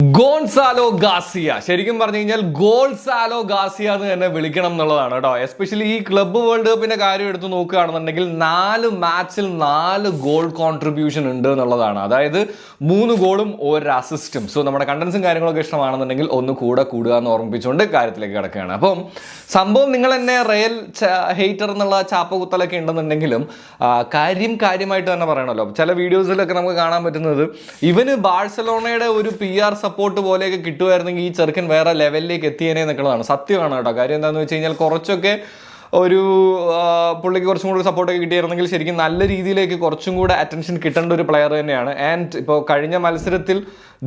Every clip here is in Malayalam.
ഗോൺസാലോ ഗാസിയ ശരിക്കും പറഞ്ഞു കഴിഞ്ഞാൽ ഗോൾസാലോ ഗാസിയ എന്ന് തന്നെ വിളിക്കണം എന്നുള്ളതാണ് കേട്ടോ. എസ്പെഷ്യലി ഈ ക്ലബ്ബ് വേൾഡ് കപ്പിന്റെ കാര്യം എടുത്ത് നോക്കുകയാണെന്നുണ്ടെങ്കിൽ 4 മാച്ചിൽ 4 ഗോൾ കോൺട്രിബ്യൂഷൻ ഉണ്ട് എന്നുള്ളതാണ്. അതായത് 3 ഗോളും 1 അസിസ്റ്റും. സോ നമ്മുടെ കണ്ടൻസും കാര്യങ്ങളൊക്കെ ഇഷ്ടമാണെന്നുണ്ടെങ്കിൽ ഒന്ന് കൂടുക എന്ന് ഓർമ്മിപ്പിച്ചുകൊണ്ട് കാര്യത്തിലേക്ക് കിടക്കുകയാണ്. അപ്പം സംഭവം നിങ്ങൾ എന്നെ റയൽ ഹെയ്റ്റർ എന്നുള്ള ചാപ്പകുത്തലൊക്കെ ഉണ്ടെന്നുണ്ടെങ്കിലും കാര്യമായിട്ട് തന്നെ പറയണമല്ലോ. ചില വീഡിയോസിലൊക്കെ നമുക്ക് കാണാൻ പറ്റുന്നത് ഇവന് ബാഴ്സലോണയുടെ ഒരു PR സപ്പോർട്ട് പോലെയൊക്കെ കിട്ടുമായിരുന്നെങ്കിൽ ഈ ചെറുക്കൻ വേറെ ലെവലിലേക്ക് എത്തിയേനെ എന്നൊക്കെയുള്ളതാണ്. സത്യമാണ് കേട്ടോ. കാര്യം എന്താണെന്ന് വെച്ച് കഴിഞ്ഞാൽ കുറച്ചൊക്കെ ഒരു പുള്ളിക്ക് കുറച്ചും കൂടി സപ്പോർട്ടൊക്കെ കിട്ടിയിരുന്നെങ്കിൽ ശരിക്കും നല്ല രീതിയിലേക്ക് കുറച്ചും കൂടെ അറ്റൻഷൻ കിട്ടേണ്ട ഒരു പ്ലെയർ തന്നെയാണ്. ആൻഡ് ഇപ്പോൾ കഴിഞ്ഞ മത്സരത്തിൽ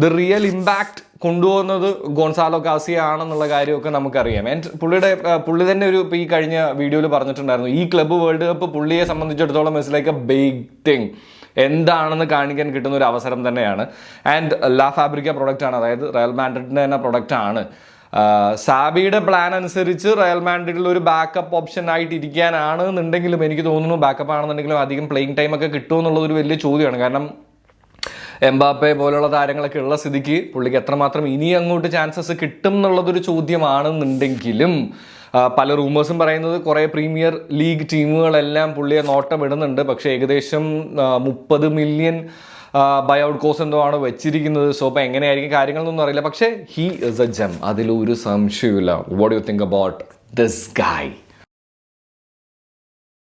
ദ റിയൽ ഇമ്പാക്ട് കൊണ്ടുപോകുന്നത് ഗോൺസാലോ ഗാസിയ ആണെന്നുള്ള കാര്യമൊക്കെ നമുക്കറിയാം. ആൻഡ് പുള്ളി തന്നെ ഒരു ഇപ്പോൾ ഈ കഴിഞ്ഞ വീഡിയോയിൽ പറഞ്ഞിട്ടുണ്ടായിരുന്നു, ഈ ക്ലബ്ബ് വേൾഡ് കപ്പ് പുള്ളിയെ സംബന്ധിച്ചിടത്തോളം it's like a big thing, എന്താണെന്ന് കാണിക്കാൻ കിട്ടുന്ന ഒരു അവസരം തന്നെയാണ്. ആൻഡ് ലാ ഫാബ്രിക്ക പ്രൊഡക്റ്റ് ആണ്, അതായത് റയൽ മാഡ്രിഡിൻ്റെ തന്നെ പ്രൊഡക്റ്റ് ആണ്. സാബിയുടെ പ്ലാൻ അനുസരിച്ച് റയൽ മാഡ്രിഡിൽ ഒരു ബാക്കപ്പ് ഓപ്ഷൻ ആയിട്ട് ഇരിക്കാനാണ് എന്നുണ്ടെങ്കിലും എനിക്ക് തോന്നുന്നു ബാക്കപ്പ് ആണെന്നുണ്ടെങ്കിലും അധികം പ്ലേയിങ് ടൈമൊക്കെ കിട്ടുമോ എന്നുള്ളത് ഒരു വലിയ ചോദ്യമാണ്. കാരണം എംബാപ്പെ പോലുള്ള താരങ്ങളൊക്കെ ഉള്ള സ്ഥിതിക്ക് പുള്ളിക്ക് എത്രമാത്രം ഇനി അങ്ങോട്ട് ചാൻസസ് കിട്ടും എന്നുള്ളതൊരു ചോദ്യമാണെന്നുണ്ടെങ്കിലും പല റൂമേഴ്സും പറയുന്നത് കുറേ പ്രീമിയർ ലീഗ് ടീമുകളെല്ലാം പുള്ളിയെ നോട്ടമിടുന്നുണ്ട്. പക്ഷേ ഏകദേശം 30 മില്യൺ ബൈ ഔട്ട് കോസ് എന്തോ ആണ് വെച്ചിരിക്കുന്നത്. സോ അപ്പോൾ എങ്ങനെയായിരിക്കും കാര്യങ്ങളൊന്നും അറിയില്ല. പക്ഷേ ഹീ ഇസ് എ ജെം, അതിലൊരു സംശയമില്ല. What you think about this guy?